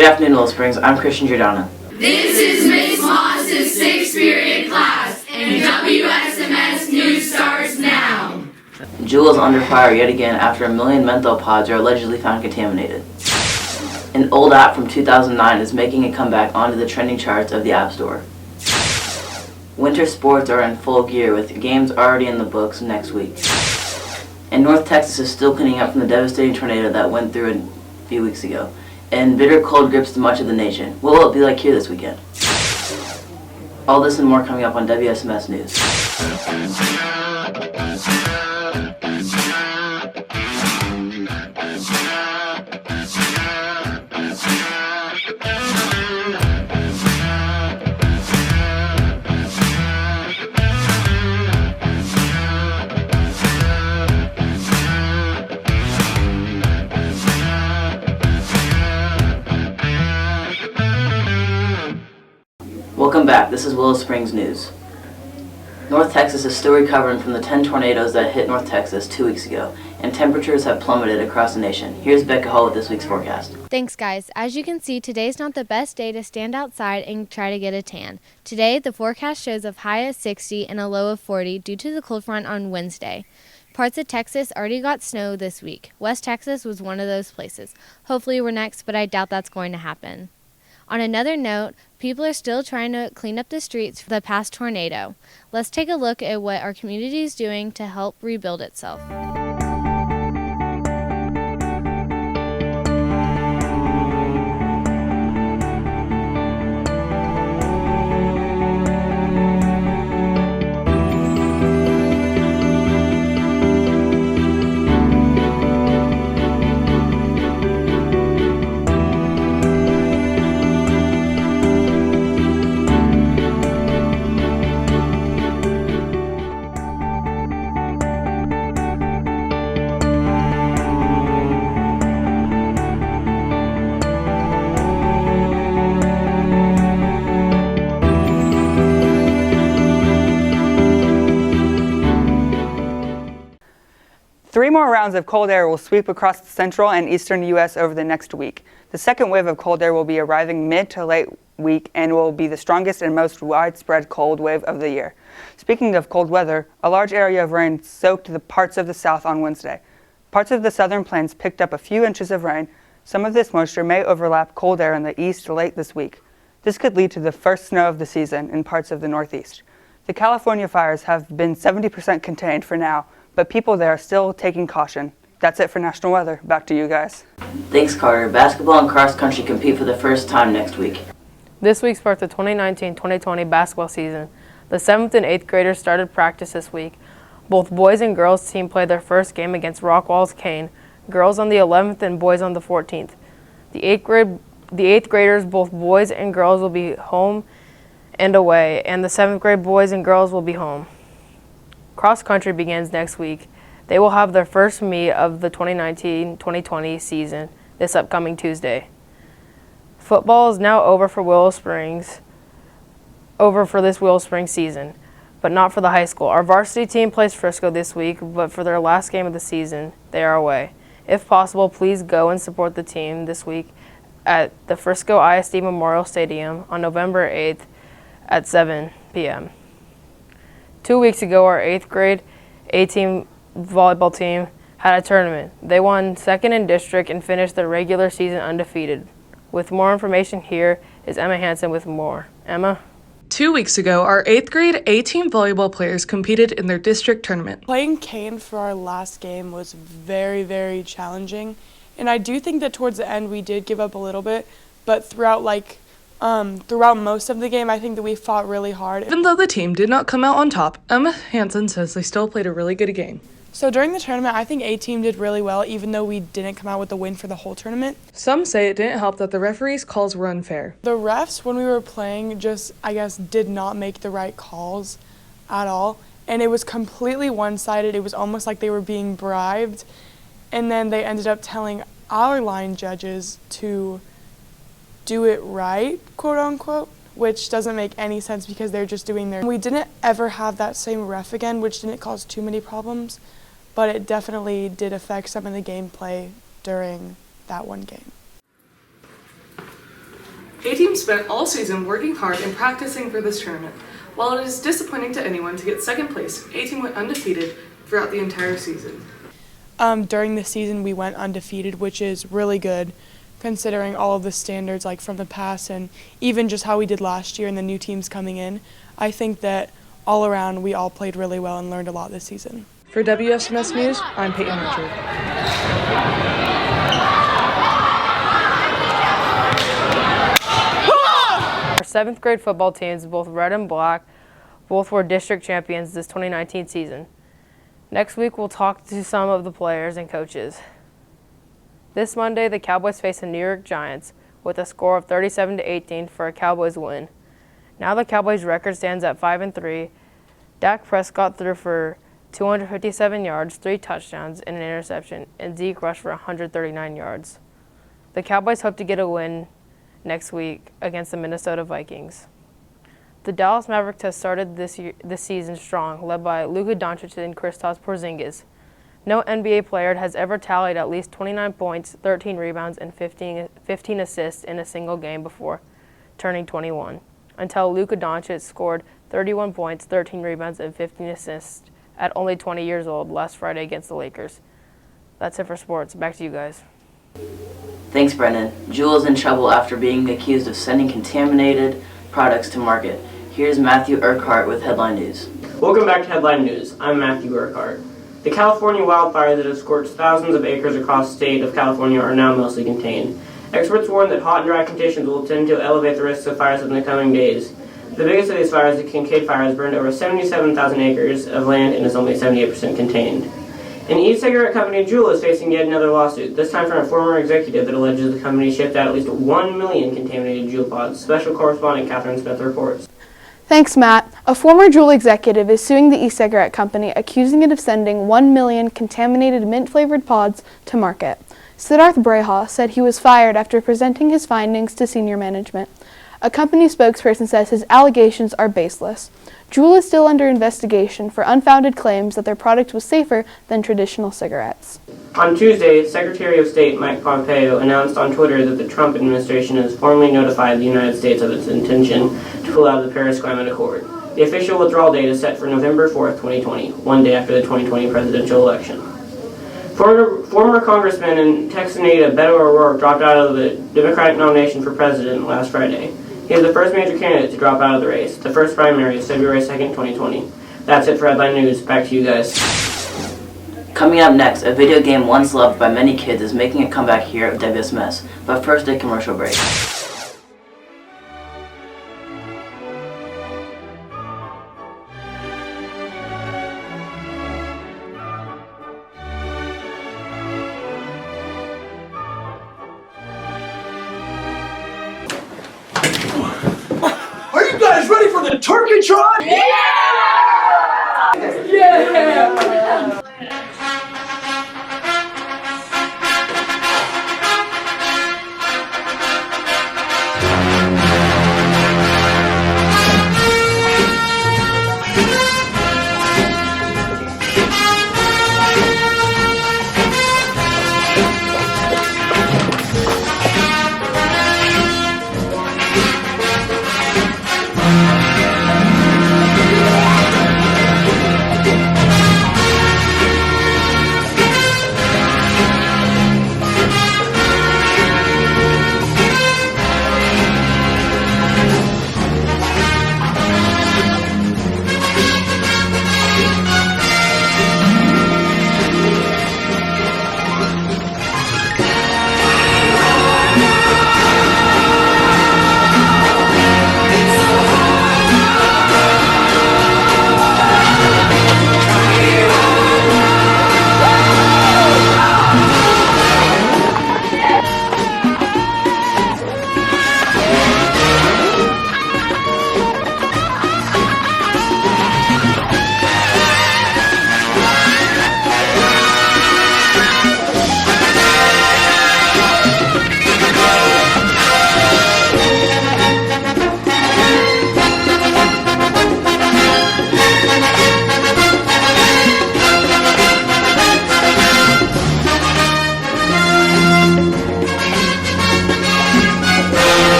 Good afternoon, Willow Springs. I'm Christian Giordano. This is Miss Moss's 6th period class, and WSMS News starts now. Jewel is under fire yet again after 1 million menthol pods are allegedly found contaminated. An old app from 2009 is making a comeback onto the trending charts of the App Store. Winter sports are in full gear with games already in the books next week. And North Texas is still cleaning up from the devastating tornado that went through a few weeks ago. And bitter cold grips much of the nation. What will it be like here this weekend? All this and more coming up on WSMS News. Welcome back. This is Willow Springs News. North Texas is still recovering from the 10 tornadoes that hit North Texas 2 weeks ago, and temperatures have plummeted across the nation. Here's Becca Hull with this week's forecast. Thanks, guys. As you can see, today's not the best day to stand outside and try to get a tan. Today, the forecast shows a high of 60 and a low of 40 due to the cold front on Wednesday. Parts of Texas already got snow this week. West Texas was one of those places. Hopefully we're next, but I doubt that's going to happen. On another note, people are still trying to clean up the streets for the past tornado. Let's take a look at what our community is doing to help rebuild itself. Three more rounds of cold air will sweep across the central and eastern U.S. over the next week. The second wave of cold air will be arriving mid to late week and will be the strongest and most widespread cold wave of the year. Speaking of cold weather, a large area of rain soaked the parts of the south on Wednesday. Parts of the southern plains picked up a few inches of rain. Some of this moisture may overlap cold air in the east late this week. This could lead to the first snow of the season in parts of the northeast. The California fires have been 70% contained for now, but people there are still taking caution. That's it for national weather. Back to you guys. Thanks, Carter. Basketball and cross country compete for the first time next week. This week starts the 2019-2020 basketball season. The 7th and 8th graders started practice this week. Both boys and girls team played their first game against Rockwall's Kane, girls on the 11th and boys on the 14th. The 8th graders, both boys and girls, will be home and away, and the 7th grade boys and girls will be home. Cross country begins next week. They will have their first meet of the 2019-2020 season this upcoming Tuesday. Football is now over for this Willow Springs season, but not for the high school. Our varsity team plays Frisco this week, but for their last game of the season, they are away. If possible, please go and support the team this week at the Frisco ISD Memorial Stadium on November 8th at 7 p.m. 2 weeks ago, our 8th grade A-team volleyball team had a tournament. They won second in district and finished their regular season undefeated. With more information, here is Emma Hansen with more. Emma? 2 weeks ago, our 8th grade A-team volleyball players competed in their district tournament. Playing Kane for our last game was very, very challenging. And I do think that towards the end we did give up a little bit, but throughout most of the game, I think that we fought really hard. Even though the team did not come out on top, Emma Hansen says they still played a really good game. So during the tournament, I think A-team did really well, even though we didn't come out with a win for the whole tournament. Some say it didn't help that the referees' calls were unfair. The refs, when we were playing, just, I guess, did not make the right calls at all. And it was completely one-sided. It was almost like they were being bribed. And then they ended up telling our line judges to do it right, quote unquote, which doesn't make any sense because they're just doing their. We didn't ever have that same ref again, which didn't cause too many problems, but it definitely did affect some of the gameplay during that one game. A-Team spent all season working hard and practicing for this tournament. While it is disappointing to anyone to get second place, A-Team went undefeated throughout the entire season. During the season, we went undefeated, which is really good, considering all of the standards like from the past and even just how we did last year and the new teams coming in. I think that all around we all played really well and learned a lot this season. For WSMS News, I'm Peyton Richard. Our 7th grade football teams, both red and black, both were district champions this 2019 season. Next week, we'll talk to some of the players and coaches. This Monday, the Cowboys face the New York Giants with a score of 37-18 for a Cowboys win. Now the Cowboys' record stands at 5-3. Dak Prescott threw for 257 yards, 3 touchdowns, and an interception, and Zeke rushed for 139 yards. The Cowboys hope to get a win next week against the Minnesota Vikings. The Dallas Mavericks have started this season strong, led by Luka Doncic and Kristaps Porzingis. No NBA player has ever tallied at least 29 points, 13 rebounds, and 15 assists in a single game before turning 21, until Luka Doncic scored 31 points, 13 rebounds, and 15 assists at only 20 years old last Friday against the Lakers. That's it for sports. Back to you guys. Thanks, Brennan. Jewel is in trouble after being accused of sending contaminated products to market. Here's Matthew Urquhart with Headline News. Welcome back to Headline News. I'm Matthew Urquhart. The California wildfires that have scorched thousands of acres across the state of California are now mostly contained. Experts warn that hot and dry conditions will tend to elevate the risks of fires in the coming days. The biggest of these fires, the Kincaid Fire, has burned over 77,000 acres of land and is only 78% contained. An e-cigarette company, Juul, is facing yet another lawsuit, this time from a former executive that alleges the company shipped out at least 1 million contaminated Juul pods. Special correspondent Catherine Smith reports. Thanks, Matt. A former Juul executive is suing the e-cigarette company, accusing it of sending 1 million contaminated mint-flavored pods to market. Siddharth Breha said he was fired after presenting his findings to senior management. A company spokesperson says his allegations are baseless. Juul is still under investigation for unfounded claims that their product was safer than traditional cigarettes. On Tuesday, Secretary of State Mike Pompeo announced on Twitter that the Trump administration has formally notified the United States of its intention to pull out of the Paris Climate Accord. The official withdrawal date is set for November 4th, 2020, one day after the 2020 presidential election. Former Congressman and Texas native Beto O'Rourke dropped out of the Democratic nomination for president last Friday. He is the first major candidate to drop out of the race. The first primary is February 2nd, 2020. That's it for Headline News. Back to you guys. Coming up next, a video game once loved by many kids is making a comeback here at WSMS. But first, a commercial break. Are you guys ready for the turkey trot? Yeah! Yeah!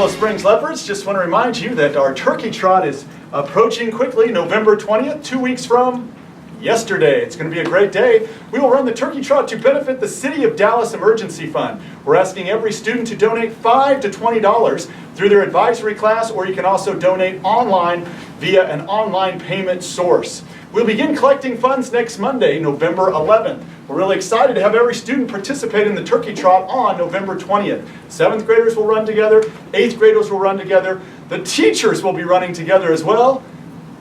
Willow Springs Leopards, just want to remind you that our Turkey Trot is approaching quickly, November 20th, 2 weeks from yesterday. It's going to be a great day. We will run the Turkey Trot to benefit the City of Dallas Emergency Fund. We're asking every student to donate $5 to $20 through their advisory class, or you can also donate online via an online payment source. We'll begin collecting funds next Monday, November 11th. We're really excited to have every student participate in the Turkey Trot on November 20th. 7th graders will run together, 8th graders will run together, the teachers will be running together as well,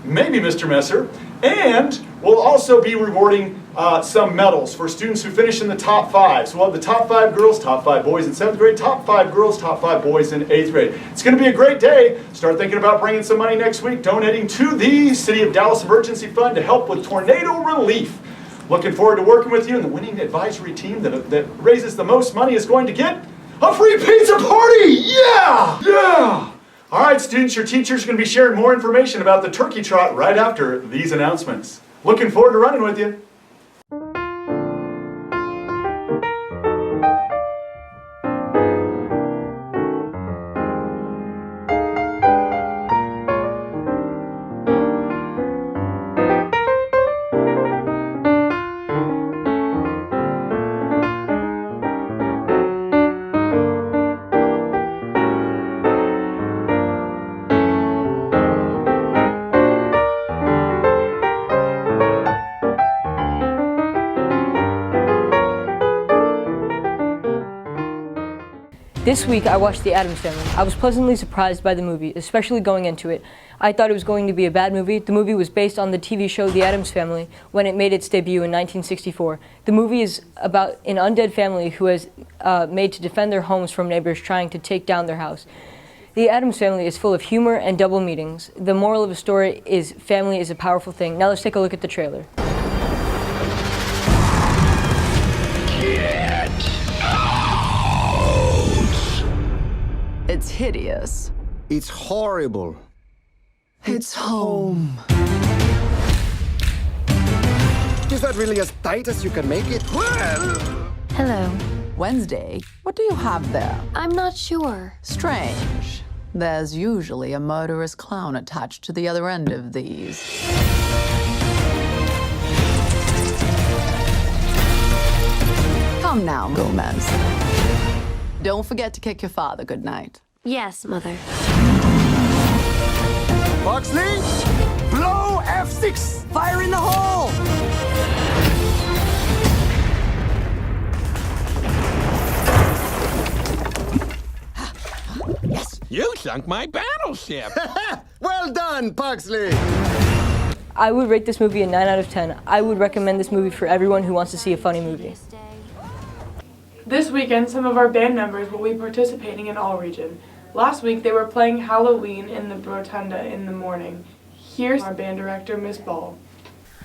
maybe Mr. Messer, and we'll also be rewarding some medals for students who finish in the top 5. So we'll have the top 5 girls, top 5 boys in 7th grade, top 5 girls, top 5 boys in 8th grade. It's going to be a great day. Start thinking about bringing some money next week, donating to the City of Dallas Emergency Fund to help with tornado relief. Looking forward to working with you, and the winning advisory team that raises the most money is going to get a free pizza party! Yeah! Yeah! All right, students, your teachers are going to be sharing more information about the Turkey Trot right after these announcements. Looking forward to running with you. This week I watched The Addams Family. I was pleasantly surprised by the movie, especially going into it. I thought it was going to be a bad movie. The movie was based on the TV show The Addams Family when it made its debut in 1964. The movie is about an undead family who is made to defend their homes from neighbors trying to take down their house. The Addams Family is full of humor and double meanings. The moral of the story is family is a powerful thing. Now let's take a look at the trailer. It's hideous. It's horrible. It's home. Is that really as tight as you can make it? Well... Hello. Wednesday, what do you have there? I'm not sure. Strange. There's usually a murderous clown attached to the other end of these. Come now, Gomez. Don't forget to kick your father goodnight. Yes, Mother. Boxley, blow F6! Fire in the hole! Yes! You sunk my battleship! Well done, Pugsley! I would rate this movie a 9 out of 10. I would recommend this movie for everyone who wants to see a funny movie. This weekend, some of our band members will be participating in All Region. Last week, they were playing Halloween in the Rotunda in the morning. Here's our band director, Miss Ball.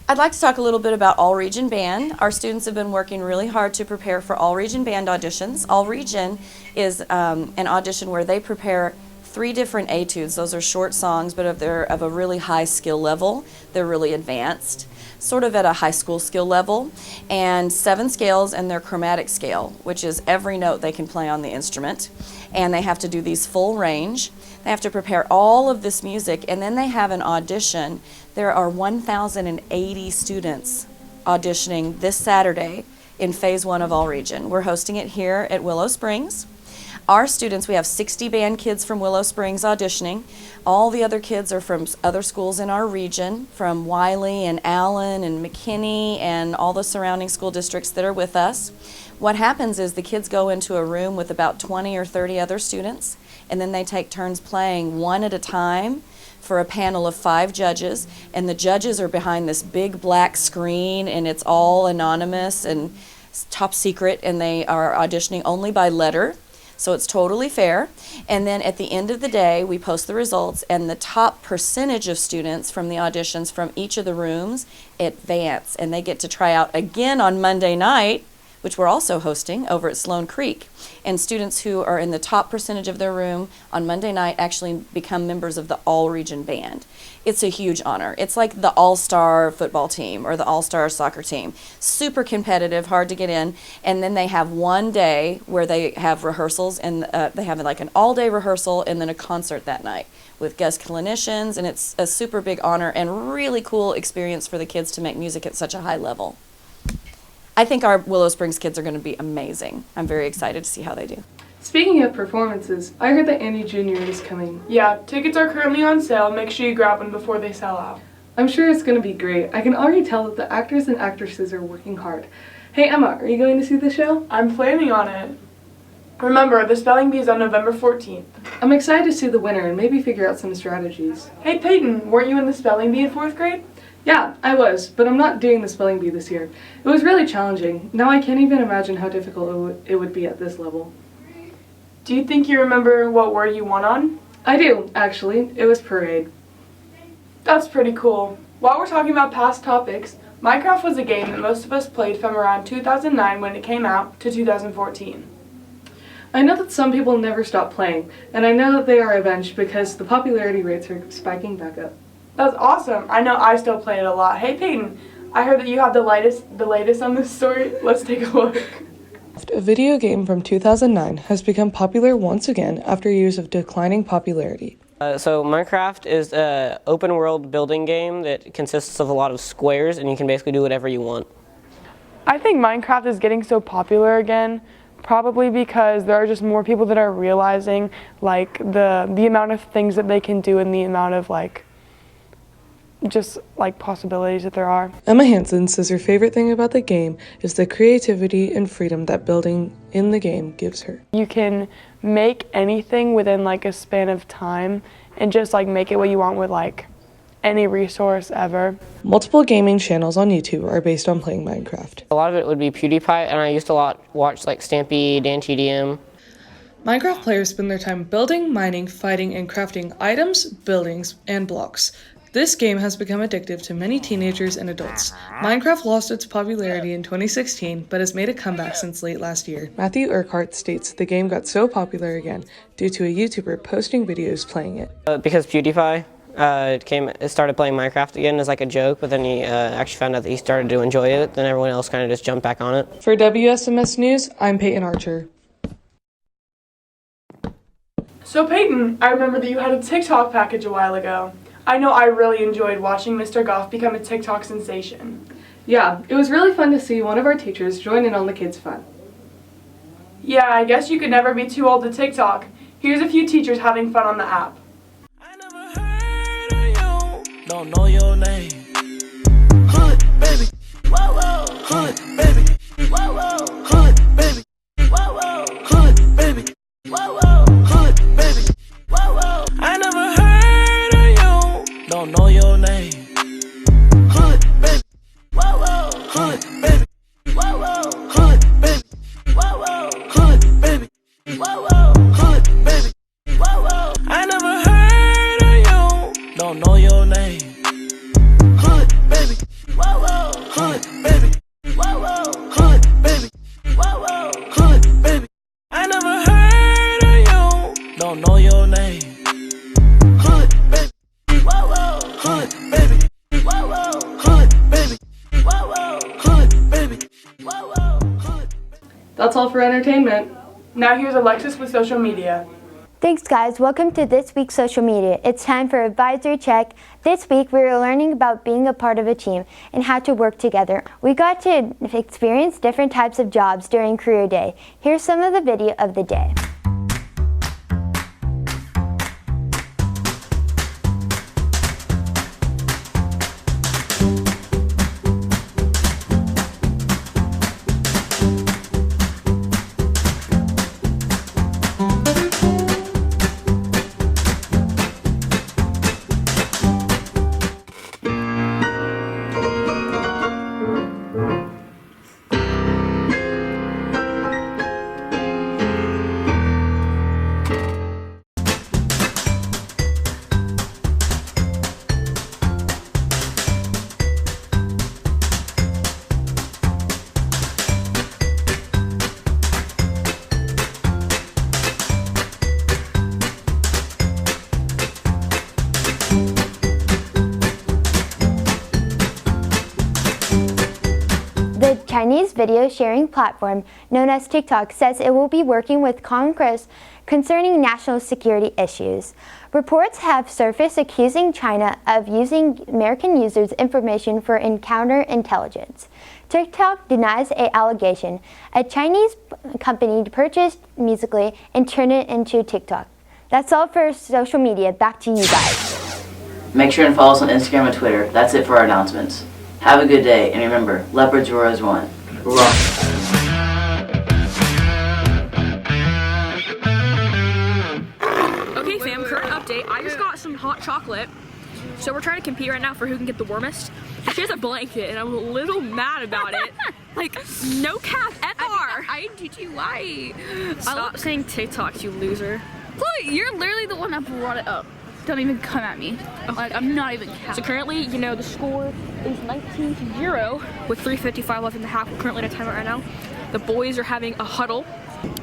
I'd like to talk a little bit about All Region Band. Our students have been working really hard to prepare for All Region Band auditions. All Region is an audition where they prepare 3 different etudes. Those are short songs, but they're of a really high skill level. They're really advanced, sort of at a high school skill level, and 7 scales and their chromatic scale, which is every note they can play on the instrument. And they have to do these full range. They have to prepare all of this music, and then they have an audition. There are 1,080 students auditioning this Saturday in Phase 1 of All Region. We're hosting it here at Willow Springs. Our students, we have 60 band kids from Willow Springs auditioning. All the other kids are from other schools in our region, from Wiley and Allen and McKinney and all the surrounding school districts that are with us. What happens is the kids go into a room with about 20 or 30 other students, and then they take turns playing one at a time for a panel of 5 judges, and the judges are behind this big black screen, and it's all anonymous and top secret, and they are auditioning only by letter. So it's totally fair. And then at the end of the day, we post the results, and the top percentage of students from the auditions from each of the rooms advance, and they get to try out again on Monday night which we're also hosting over at Sloan Creek. And students who are in the top percentage of their room on Monday night actually become members of the all-region band. It's a huge honor. It's like the all-star football team or the all-star soccer team. Super competitive, hard to get in. And then they have one day where they have rehearsals, and they have like an all-day rehearsal and then a concert that night with guest clinicians, and it's a super big honor and really cool experience for the kids to make music at such a high level. I think our Willow Springs kids are going to be amazing. I'm very excited to see how they do. Speaking of performances, I heard that Andy Jr. is coming. Yeah, tickets are currently on sale. Make sure you grab one before they sell out. I'm sure it's going to be great. I can already tell that the actors and actresses are working hard. Hey Emma, are you going to see the show? I'm planning on it. Remember, the spelling bee is on November 14th. I'm excited to see the winner and maybe figure out some strategies. Hey Peyton, weren't you in the spelling bee in 4th grade? Yeah, I was, but I'm not doing the spelling bee this year. It was really challenging. Now I can't even imagine how difficult it would be at this level. Do you think you remember what word you won on? I do, actually. It was parade. That's pretty cool. While we're talking about past topics, Minecraft was a game that most of us played from around 2009 when it came out to 2014. I know that some people never stop playing, and I know that they are avenged because the popularity rates are spiking back up. That's awesome. I know I still play it a lot. Hey Peyton, I heard that you have the latest on this story. Let's take a look. A video game from 2009 has become popular once again after years of declining popularity. So Minecraft is an open world building game that consists of a lot of squares, and you can basically do whatever you want. I think Minecraft is getting so popular again, probably because there are just more people that are realizing like the amount of things that they can do and the amount of just possibilities that there are. Emma Hansen says her favorite thing about the game is the creativity and freedom that building in the game gives her. You can make anything within a span of time and just make it what you want with any resource ever. Multiple gaming channels on YouTube are based on playing Minecraft. A lot of it would be PewDiePie, and I used to watch Stampy, DanTDM. Minecraft players spend their time building, mining, fighting, and crafting items, buildings, and blocks. This game has become addictive to many teenagers and adults. Minecraft lost its popularity in 2016, but has made a comeback since late last year. Matthew Urquhart states the game got so popular again due to a YouTuber posting videos playing it. Because PewDiePie started playing Minecraft again as a joke, but then he actually found out that he started to enjoy it, then everyone else kind of just jumped back on it. For WSMS News, I'm Peyton Archer. So Peyton, I remember that you had a TikTok package a while ago. I know I really enjoyed watching Mr. Goff become a TikTok sensation. Yeah, it was really fun to see one of our teachers join in on the kids' fun. Yeah, I guess you could never be too old to TikTok. Here's a few teachers having fun on the app. I never heard of you, don't know your name. Hood, baby, whoa, whoa, hood, baby, whoa, whoa, hood, baby, whoa, whoa, hood, baby, whoa, whoa, hood, baby, whoa, whoa. I never heard of you, don't know your name. Hood, baby, whoa, whoa, hood, baby, whoa, whoa, hood, baby, whoa, whoa, hood, baby, whoa, whoa, hood, baby, whoa, whoa. I never heard of you, don't know your name. Hood, baby, whoa, whoa, hood, baby, whoa, whoa, hood, baby, whoa, whoa, hood, baby. I never heard of you, don't know your name. Hood, baby, whoa, whoa, hood, baby, whoa, whoa, hood, baby, whoa, whoa, hood, baby, whoa, whoa, hood. That's all for entertainment. Now here's Alexis with social media. Thanks guys, welcome to this week's social media. It's time for Advisory Check. This week we were learning about being a part of a team and how to work together. We got to experience different types of jobs during Career Day. Here's some of the video of the day. Chinese video sharing platform known as TikTok says it will be working with Congress concerning national security issues. Reports have surfaced accusing China of using American users' information for counterintelligence. TikTok denies an allegation. A Chinese company purchased Musical.ly and turned it into TikTok. That's all for social media. Back to you guys. Make sure and follow us on Instagram and Twitter. That's it for our announcements. Have a good day, and remember, leopards roar as one. Roar. Okay fam, current update. I just got some hot chocolate. So we're trying to compete right now for who can get the warmest. She has a blanket and I'm a little mad about it. Like, no cap ever. IGGY. Stop saying TikTok, you loser. Chloe, you're literally the one that brought it up. Don't even come at me. Like, I'm not even counting. So currently, you know, the score is 19-0 with 3:55 left in the half. We're currently at a timeout right now. The boys are having a huddle.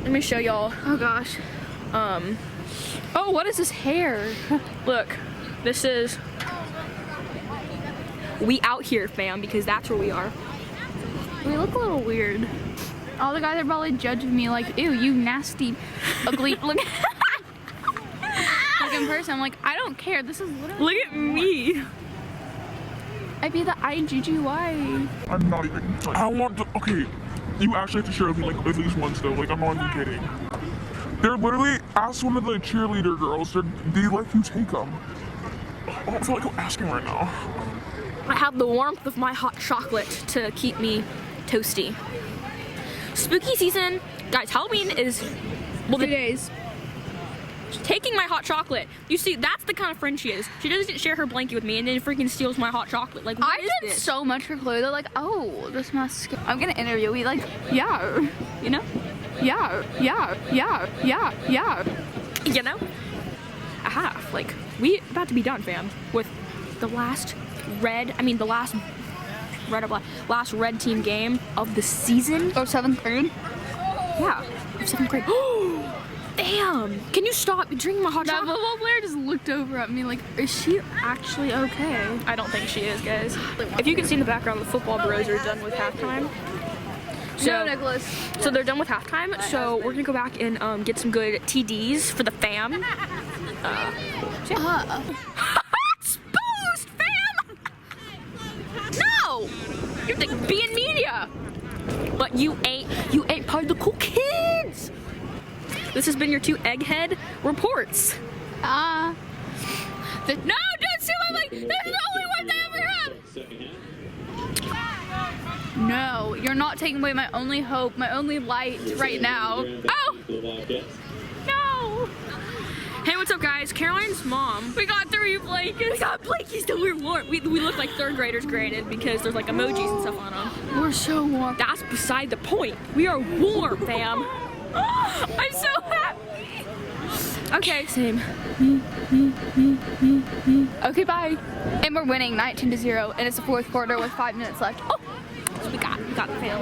Let me show y'all. Oh gosh. Oh, what is this hair? Look, this is we out here, fam, because that's where we are. We look a little weird. All the guys are probably judging me like, ew, you nasty, ugly. Look. Like in person, I'm like, I don't care. This is literally. Look at me. I'd be the IGGY. I'm not even. I want to. Okay, you actually have to share with me like at least once though. Like I'm not even kidding. They're literally ask one of the cheerleader girls. They let you take them. I don't feel like I'm asking right now. I have the warmth of my hot chocolate to keep me toasty. Spooky season, guys. Halloween is 2 days. Taking my hot chocolate. You see, that's the kind of friend she is. She doesn't share her blanket with me and then freaking steals my hot chocolate. Like, what is I've done this? so much for Chloe. They're like, oh, this must. I'm gonna interview. We like, yeah, you know, yeah. You know, a half. Like, we about to be done, fam. With the last last red team game of the season. Oh, 7th grade. Yeah, of 7th grade. Damn! Can you stop drinking my hot chocolate? That football player just looked over at me like, is she actually okay? I don't think she is, guys. If you can see in the background, the football bros are done with halftime. No, Nicholas. So they're done with halftime, so we're gonna go back and get some good TDs for the fam. Exposed, fam! No! You're the be in media! But you ain't part of the cool kids! This has been your 2 egghead reports. No, don't steal my mic! That's the only one I ever have! No, you're not taking away my only hope, my only light right now. Oh! No! Hey, what's up, guys? Caroline's mom. We got 3 blankets. We got blankets that we're warm. We look like 3rd graders, granted, because there's like emojis and stuff on them. We're so warm. That's beside the point. We are warm, fam. I'm so happy. Okay. Same. Okay, bye. And we're winning 19-0, and it's the 4th quarter with 5 minutes left. Oh, so we got the fam.